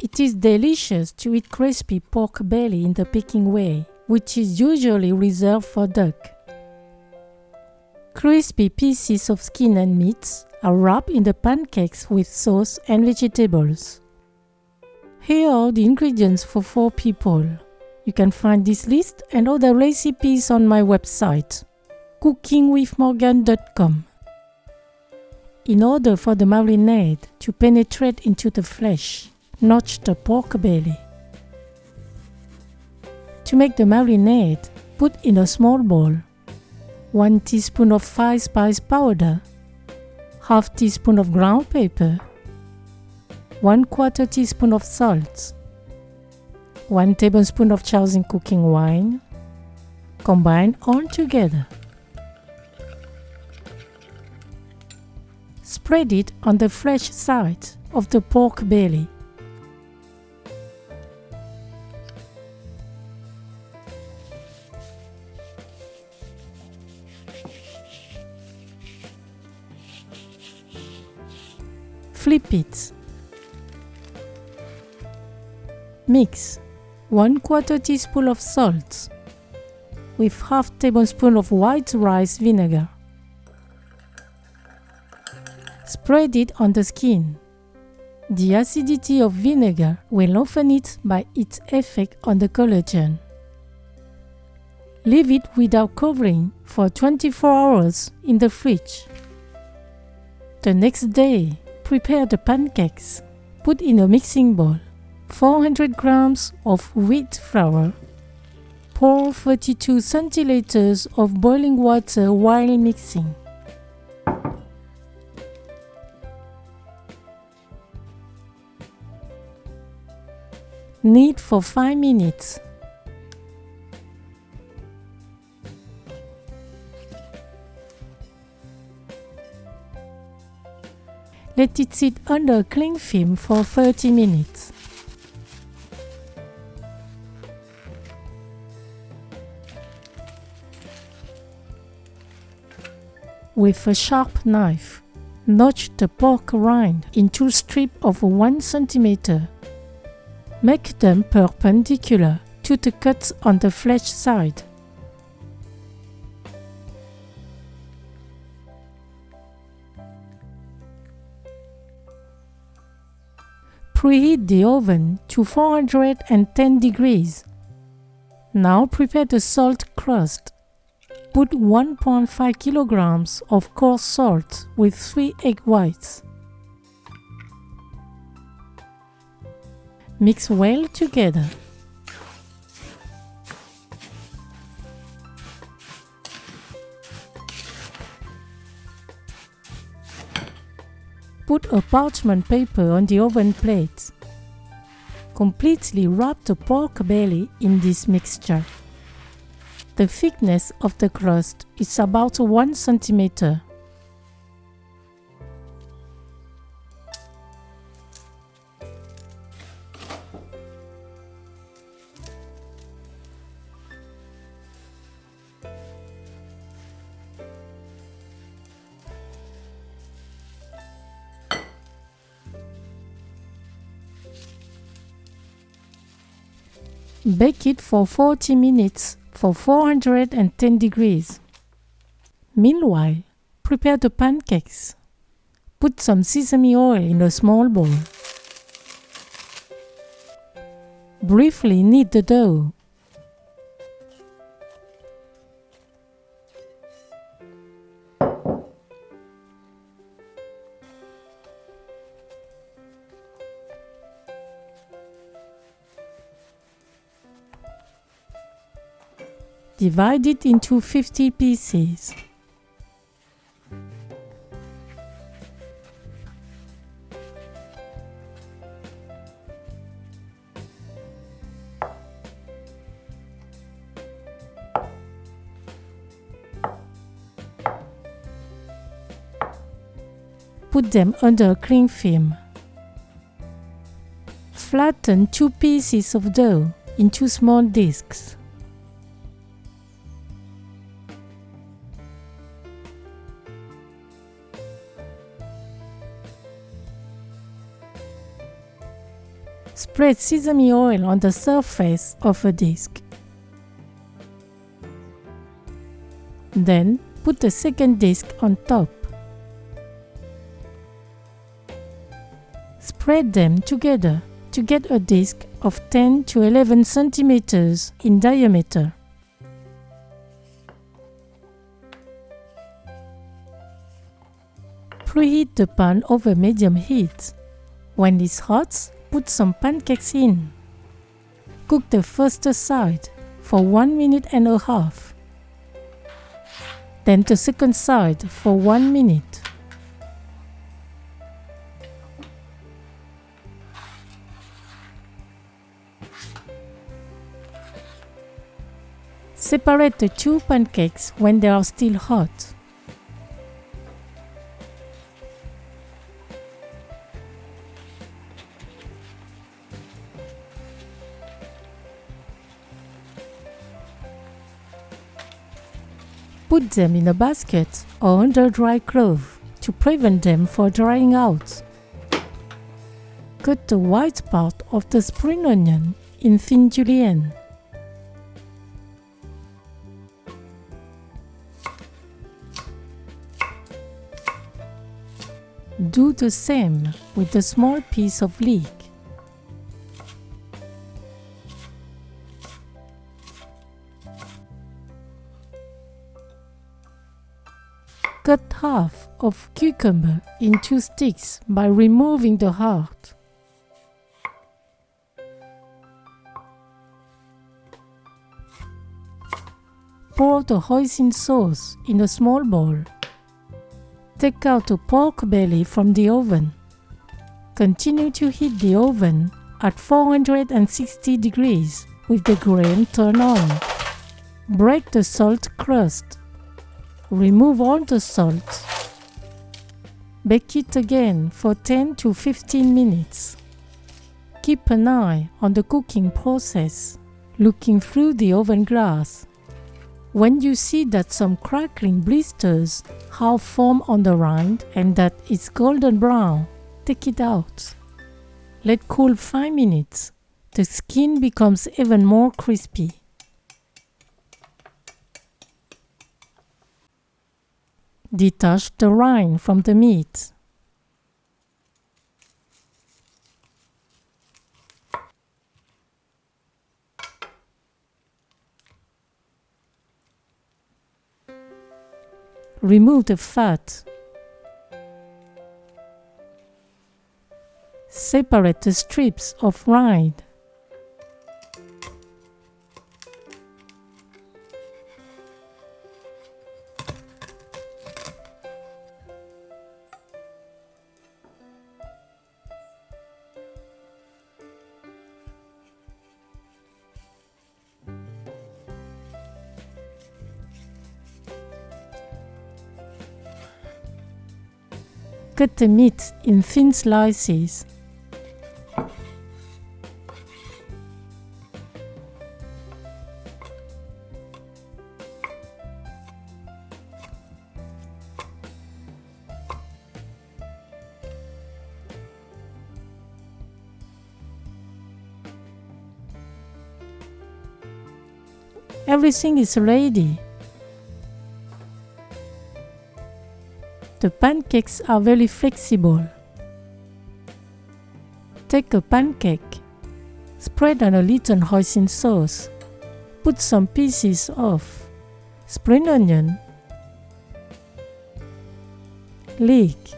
It is delicious to eat crispy pork belly in the Peking way, which is usually reserved for duck. Crispy pieces of skin and meat are wrapped in the pancakes with sauce and vegetables. Here are the ingredients for 4 people. You can find this list and other recipes on my website, cookingwithmorgane.com. In order for the marinade to penetrate into the flesh, notch the pork belly. To make the marinade, put in a small bowl 1 teaspoon of fine spice powder, half teaspoon of ground pepper, 1/4 teaspoon of salt, 1 tablespoon of chosen cooking wine. Combine all together. Spread it on the flesh side of the pork belly. Flip it. Mix 1/4 teaspoon of salt with half tablespoon of white rice vinegar. Spread it on the skin. The acidity of vinegar will soften it by its effect on the collagen. Leave it without covering for 24 hours in the fridge. The next day, prepare the pancakes. Put in a mixing bowl 400 grams of wheat flour. Pour 32 centiliters of boiling water while mixing. Knead for 5 minutes. Let it sit under a cling film for 30 minutes. With a sharp knife, notch the pork rind into strips of 1 centimeter. Make them perpendicular to the cuts on the flesh side. Preheat the oven to 410 degrees. Now prepare the salt crust. Put 1.5 kilograms of coarse salt with 3 egg whites. Mix well together. Put a parchment paper on the oven plate. Completely wrap the pork belly in this mixture. The thickness of the crust is about 1 centimeter. Bake it for 40 minutes for 410 degrees. Meanwhile, prepare the pancakes. Put some sesame oil in a small bowl. Briefly knead the dough. Divide it into 50 pieces. Put them under a cling film. Flatten 2 pieces of dough into small discs. Spread sesame oil on the surface of a disc. Then put the second disc on top. Spread them together to get a disc of 10 to 11 centimeters in diameter. Preheat the pan over medium heat. When it's hot, put some pancakes in. Cook the first side for 1 minute and a half. Then the second side for 1 minute. Separate the two pancakes when they are still hot. Put them in a basket or under dry cloth to prevent them from drying out. Cut the white part of the spring onion in thin julienne. Do the same with the small piece of leek. Cut half of cucumber into sticks by removing the heart. Pour the hoisin sauce in a small bowl. Take out the pork belly from the oven. Continue to heat the oven at 460 degrees with the grain turned on. Break the salt crust. Remove all the salt. Bake it again for 10 to 15 minutes. Keep an eye on the cooking process, looking through the oven glass. When you see that some crackling blisters have formed on the rind and that it's golden brown, take it out. Let cool 5 minutes. The skin becomes even more crispy. Detach the rind from the meat. Remove the fat. Separate the strips of rind. Cut the meat in thin slices. Everything is ready. The pancakes are very flexible. Take a pancake, spread on a little hoisin sauce, put some pieces of spring onion, leek,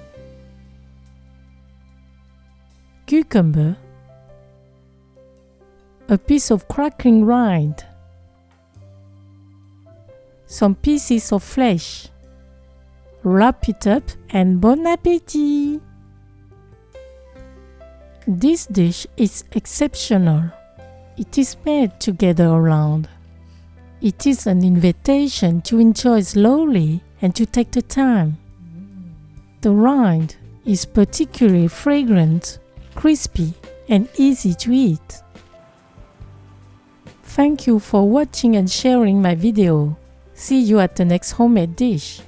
cucumber, a piece of crackling rind, some pieces of flesh. Wrap it up and bon appétit! This dish is exceptional. It is made to gather around. It is an invitation to enjoy slowly and to take the time. The rind is particularly fragrant, crispy, and easy to eat. Thank you for watching and sharing my video. See you at the next homemade dish.